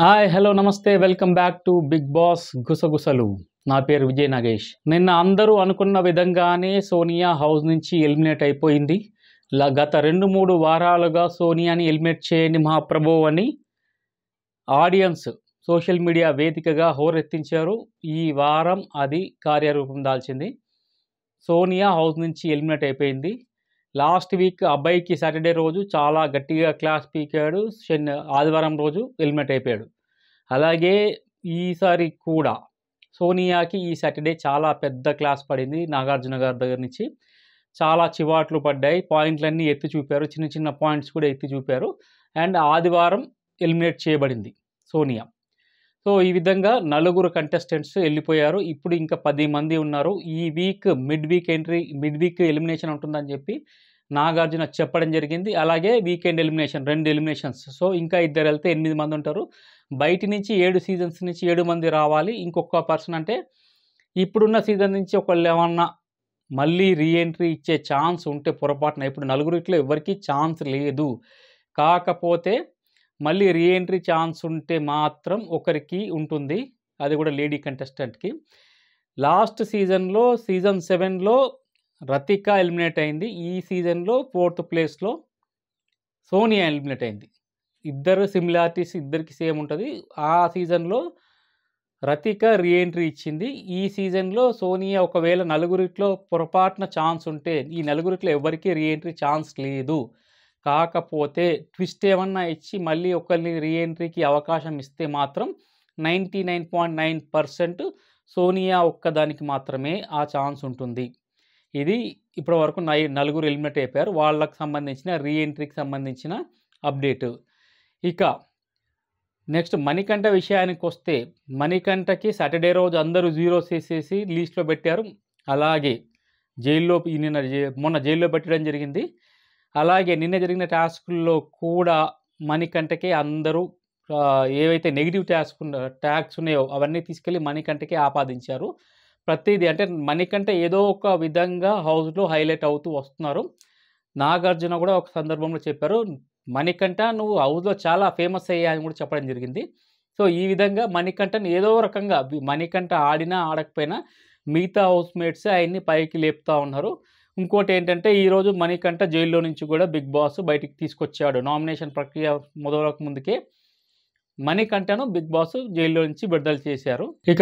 Hi hello నమస్తే welcome back to Bigg Boss గుసగుసలు. నా పేరు విజయ్ నాగేష్. నిన్న అందరూ అనుకున్న విధంగానే సోనియా హౌస్ నుంచి ఎలిమినేట్ అయిపోయింది. గత 2-3 వారాలుగా సోనియాని ఎలిమినేట్ చేయండి మహాప్రభు అని ఆడియన్స్ సోషల్ మీడియా వేదికగా హోరెత్తించారు. ఈ వారం అది కార్యరూపం దాల్చింది. సోనియా హౌస్ నుంచి ఎలిమినేట్ అయిపోయింది. లాస్ట్ వీక్ అబ్బాయికి సాటర్డే రోజు చాలా గట్టిగా క్లాస్ పీకాడు. ఆదివారం రోజు ఎలిమినేట్ అయిపోయాడు. అలాగే ఈసారి కూడా సోనియాకి ఈ సాటర్డే చాలా పెద్ద క్లాస్ పడింది. నాగార్జున గారి దగ్గర నుంచి చాలా చివాట్లు పడ్డాయి. పాయింట్లన్నీ ఎత్తి చూపారు. చిన్న చిన్న పాయింట్స్ కూడా ఎత్తి చూపారు. అండ్ ఆదివారం ఎలిమినేట్ చేయబడింది సోనియా. సో ఈ విధంగా 4 కంటెస్టెంట్స్ వెళ్ళిపోయారు. ఇప్పుడు ఇంకా 10 మంది ఉన్నారు. ఈ వీక్ మిడ్ వీక్ ఎలిమినేషన్ ఉంటుందని చెప్పి నాగార్జున చెప్పడం జరిగింది. అలాగే వీకెండ్ ఎలిమినేషన్ 2 ఎలిమినేషన్స్. సో ఇంకా ఇద్దరు వెళ్తే 8 మంది ఉంటారు. బయట నుంచి 7 సీజన్స్ నుంచి 7 మంది రావాలి. ఇంకొక పర్సన్ అంటే ఇప్పుడున్న సీజన్ నుంచి ఒకళ్ళు ఏమన్నా మళ్ళీ రీఎంట్రీ ఇచ్చే ఛాన్స్ ఉంటే పొరపాటున, ఇప్పుడు 4 ఎవరికి ఛాన్స్ లేదు. కాకపోతే మళ్ళీ రీఎంట్రీ ఛాన్స్ ఉంటే మాత్రం ఒకరికి ఉంటుంది. అది కూడా లేడీ కంటెస్టెంట్కి. లాస్ట్ సీజన్లో సీజన్ 7లో రతిక ఎలిమినేట్ అయింది. ఈ సీజన్లో 4th ప్లేస్లో సోనియా ఎలిమినేట్ అయింది. ఇద్దరు సిమిలారిటీస్ ఇద్దరికి సేమ్ ఉంటుంది. ఆ సీజన్లో రతిక రీఎంట్రీ ఇచ్చింది. ఈ సీజన్లో సోనియా ఒకవేళ 4 పొరపాటున ఛాన్స్ ఉంటే, ఈ 4 ఎవరికి రీఎంట్రీ ఛాన్స్ లేదు. కాకపోతే ట్విస్ట్ ఏమన్నా ఇచ్చి మళ్ళీ ఒకరిని రీఎంట్రీకి అవకాశం ఇస్తే మాత్రం 99.9% సోనియా ఒక్కదానికి మాత్రమే ఆ ఛాన్స్ ఉంటుంది. ఇది ఇప్పటి వరకు 4 ఎలిమినేట్ అయిపోయారు. వాళ్ళకు సంబంధించిన రీఎంట్రీకి సంబంధించిన అప్డేట్. ఇక నెక్స్ట్ మణికంఠ విషయానికి వస్తే, మణికంఠకి సాటర్డే రోజు అందరూ 0 చేసేసి లీస్ట్లో పెట్టారు. అలాగే మొన్న జైల్లో పెట్టడం జరిగింది. అలాగే నిన్న జరిగిన టాస్కుల్లో కూడా మణికంఠకే అందరూ ఏవైతే నెగిటివ్ ట్యాగ్స్ ఉన్నాయో అవన్నీ తీసుకెళ్ళి మణికంఠకే ఆపాదించారు. ప్రతిదీ అంటే మణికంఠ ఏదో ఒక విధంగా హౌస్లో హైలైట్ అవుతూ వస్తున్నారు. నాగార్జున కూడా ఒక సందర్భంలో చెప్పారు, మణికంఠ నువ్వు హౌస్లో చాలా ఫేమస్ అయ్యా అని కూడా చెప్పడం జరిగింది. సో ఈ విధంగా మణికంఠని ఏదో రకంగా, మణికంఠ ఆడినా ఆడకపోయినా మిగతా హౌస్మేట్స్ ఆయన్ని పైకి లేపుతూ ఉన్నారు. ఇంకోటి ఏంటంటే, ఈరోజు మణికంఠ జైల్లో నుంచి కూడా బిగ్ బాస్ బయటికి తీసుకొచ్చాడు. నామినేషన్ ప్రక్రియ మొదలక ముందుకే మణికంఠను బిగ్ బాస్ జైల్లో నుంచి విడుదల చేశారు. ఇక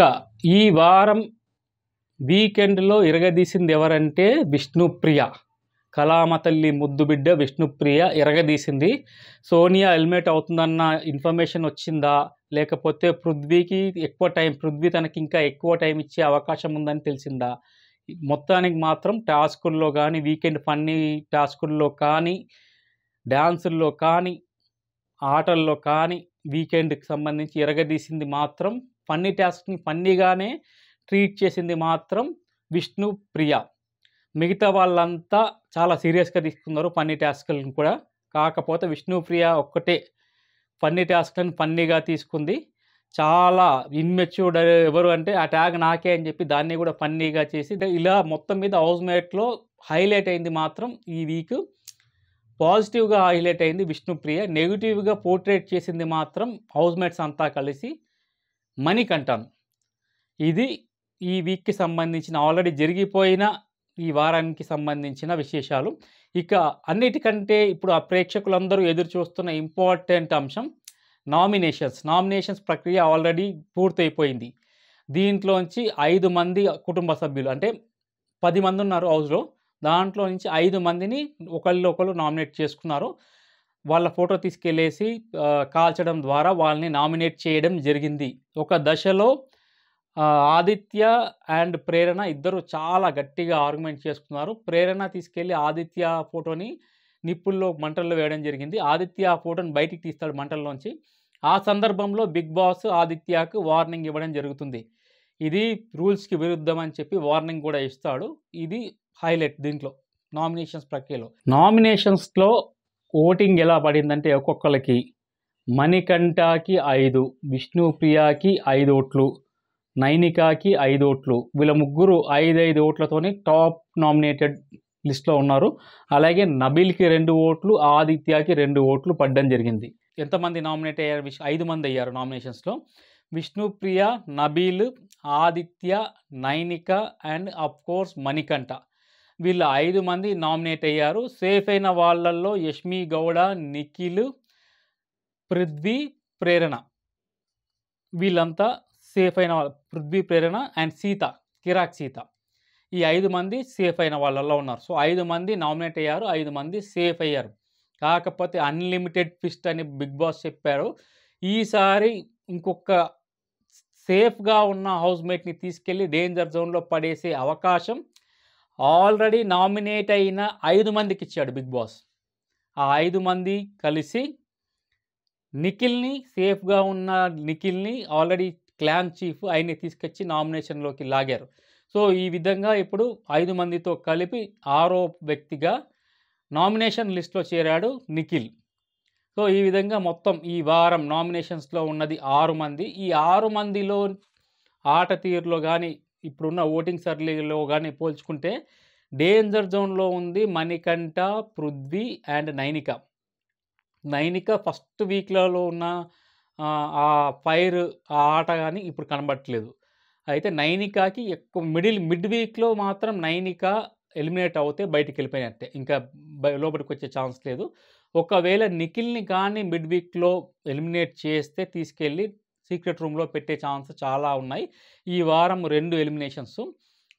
ఈ వారం వీకెండ్లో ఇరగదీసింది ఎవరంటే విష్ణుప్రియ. కళామ తల్లి ముద్దు బిడ్డ విష్ణుప్రియ ఇరగదీసింది. సోనియా ఎలిమినేట్ అవుతుందన్న ఇన్ఫర్మేషన్ వచ్చిందా, లేకపోతే పృథ్వీ తనకి ఇంకా ఎక్కువ టైం ఇచ్చే అవకాశం ఉందని తెలిసిందా? మొత్తానికి మాత్రం టాస్కుల్లో కానీ, వీకెండ్ ఫన్నీ టాస్కుల్లో కానీ, డ్యాన్సుల్లో కానీ, ఆటల్లో కానీ వీకెండ్కి సంబంధించి ఎరగదీసింది మాత్రం, ఫన్నీ టాస్క్ని ఫన్నీగానే ట్రీట్ చేసింది మాత్రం విష్ణుప్రియ. మిగతా వాళ్ళంతా చాలా సీరియస్గా తీసుకున్నారు ఫన్నీ టాస్క్లను కూడా. కాకపోతే విష్ణుప్రియ ఒక్కటే ఫన్నీ టాస్క్లను ఫన్నీగా తీసుకుంది. చాలా ఇన్మెచ్యూర్డ్ ఎవరు అంటే ఆ ట్యాగ్ నాకే అని చెప్పి దాన్ని కూడా ఫన్నీగా చేసి, ఇలా మొత్తం మీద హౌస్మేట్లో హైలైట్ అయింది మాత్రం ఈ వీక్. పాజిటివ్గా హైలైట్ అయింది విష్ణుప్రియ. నెగిటివ్గా పోర్ట్రేట్ చేసింది మాత్రం హౌస్మేట్స్ అంతా కలిసి మణికంఠను. ఇది ఈ వీక్కి సంబంధించిన, ఆల్రెడీ జరిగిపోయిన ఈ వారానికి సంబంధించిన విశేషాలు. ఇక అన్నిటికంటే ఇప్పుడు ఆ ప్రేక్షకులందరూ ఎదురు చూస్తున్న ఇంపార్టెంట్ అంశం నామినేషన్స్ ప్రక్రియ ఆల్రెడీ పూర్తయిపోయింది. దీంట్లోంచి 5 మంది కుటుంబ సభ్యులు, అంటే 10 మంది ఉన్నారు హౌస్లో, దాంట్లో నుంచి 5 మందిని ఒకళ్ళు నామినేట్ చేసుకున్నారు. వాళ్ళ ఫోటో తీసుకెళ్ళేసి కాల్చడం ద్వారా వాళ్ళని నామినేట్ చేయడం జరిగింది. ఒక దశలో ఆదిత్య అండ్ ప్రేరణ ఇద్దరు చాలా గట్టిగా ఆర్గ్యుమెంట్ చేసుకున్నారు. ప్రేరణ తీసుకెళ్ళి ఆదిత్య ఫోటోని మంటల్లో వేయడం జరిగింది. ఆదిత్య ఆ ఫోటోని బయటికి తీస్తాడు మంటల్లోంచి. ఆ సందర్భంలో బిగ్ బాస్ ఆదిత్యకు వార్నింగ్ ఇవ్వడం జరుగుతుంది. ఇది రూల్స్కి విరుద్ధం అని చెప్పి వార్నింగ్ కూడా ఇస్తాడు. ఇది హైలైట్ దీంట్లో నామినేషన్స్ ప్రక్రియలో. నామినేషన్స్లో ఓటింగ్ ఎలా పడిందంటే, ఒక్కొక్కరికి మణికంఠకి 5, విష్ణుప్రియకి 5 ఓట్లు, నైనికాకి 5 ఓట్లు, వీళ్ళ ముగ్గురు 5 ఓట్లతోని టాప్ నామినేటెడ్ లిస్ట్లో ఉన్నారు. అలాగే నబీల్కి 2 ఓట్లు, ఆదిత్యకి 2 ఓట్లు పడడం జరిగింది. ఎంతమంది నామినేట్ అయ్యారు? 5 మంది అయ్యారు నామినేషన్స్లో. Vishnupriya, Nabeel, Aditya, Nainika and of course Manikanta. వీళ్ళ 5 మంది నామినేట్ అయ్యారు. సేఫ్ అయిన వాళ్ళల్లో యష్మి గౌడ, నిఖిల్, పృథ్వీ, ప్రేరణ వీళ్ళంతా సేఫ్ అయిన వాళ్ళు. పృథ్వీ, ప్రేరణ అండ్ సీత, కిరాక్ సీత. ఈ 5 మంది సేఫ్ అయిన వాళ్ళల్లో ఉన్నారు. సో 5 మంది నామినేట్ అయ్యారు, 5 మంది సేఫ్ అయ్యారు. కాకపోతే అన్లిమిటెడ్ ట్విస్ట్ అని బిగ్ బాస్ చెప్పారు. ఈసారి ఇంకొక సేఫ్గా ఉన్న హౌస్మేట్ని తీసుకెళ్ళి డేంజర్ జోన్లో పడేసే అవకాశం ఆల్రెడీ నామినేట్ అయిన 5 మందికి ఇచ్చాడు బిగ్ బాస్. ఆ 5 మంది కలిసి నిఖిల్ని, సేఫ్గా ఉన్న నిఖిల్ని ఆల్రెడీ క్లాన్ చీఫ్ ఆయన్ని తీసుకొచ్చి నామినేషన్లోకి లాగారు. సో ఈ విధంగా ఇప్పుడు 5 మందితో కలిపి 6వ వ్యక్తిగా నామినేషన్ లిస్ట్లో చేరాడు నిఖిల్. సో ఈ విధంగా మొత్తం ఈ వారం నామినేషన్స్లో ఉన్నది 6 మంది. ఈ 6 మందిలో ఆట తీరులో కానీ ఇప్పుడున్న ఓటింగ్ సర్లీలో కానీ పోల్చుకుంటే డేంజర్ జోన్లో ఉంది మణికంఠ, పృథ్వీ అండ్ నైనిక. నైనిక ఫస్ట్ వీక్లలో ఉన్న ఆ ఫైర్ ఆ ఆట కానీ ఇప్పుడు కనబడట్లేదు. అయితే నైనికాకి ఎక్కువ మిడ్ వీక్లో మాత్రం నైనిక ఎలిమినేట్ అవుతే బయటికి వెళ్ళిపోయినట్టే, ఇంకా లోపలికి వచ్చే ఛాన్స్ లేదు. ఒకవేళ నిఖిల్ని కానీ మిడ్ వీక్లో ఎలిమినేట్ చేస్తే తీసుకెళ్ళి సీక్రెట్ రూమ్లో పెట్టే ఛాన్స్ చాలా ఉన్నాయి. ఈ వారం 2 ఎలిమినేషన్స్.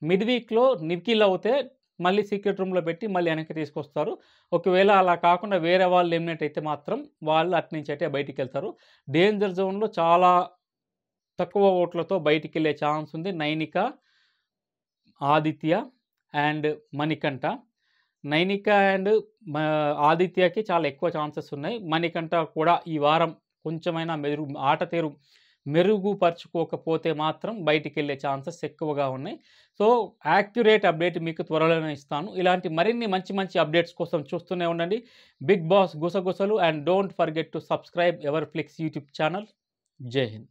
మిడ్ వీక్లో నిఖిల్ అవుతే మళ్ళీ సీక్రెట్ రూమ్లో పెట్టి మళ్ళీ వెనక్కి తీసుకొస్తారు. ఒకవేళ అలా కాకుండా వేరే వాళ్ళు ఎలిమినేట్ అయితే మాత్రం వాళ్ళు అట్నుంచి అయితే బయటికి వెళ్తారు. డేంజర్ జోన్లో చాలా తక్కువ ఓట్లతో బయటికి వెళ్ళే ఛాన్స్ ఉంది నైనిక, ఆదిత్య అండ్ మణికంఠ. నైనిక అండ్ ఆదిత్యకి చాలా ఎక్కువ ఛాన్సెస్ ఉన్నాయి. మణికంఠ కూడా ఈ వారం కొంచెమైనా ఆట తీరు మెరుగుపరుచుకోకపోతే మాత్రం బయటికి వెళ్ళే ఛాన్సెస్ ఎక్కువగా ఉన్నాయి. సో యాక్యురేట్ అప్డేట్ మీకు త్వరలోనే ఇస్తాను. ఇలాంటి మరిన్ని మంచి మంచి అప్డేట్స్ కోసం చూస్తూనే ఉండండి బిగ్ బాస్ గుసగుసలు. And don't forget to subscribe Ever Flicks YouTube channel. జై హింద్.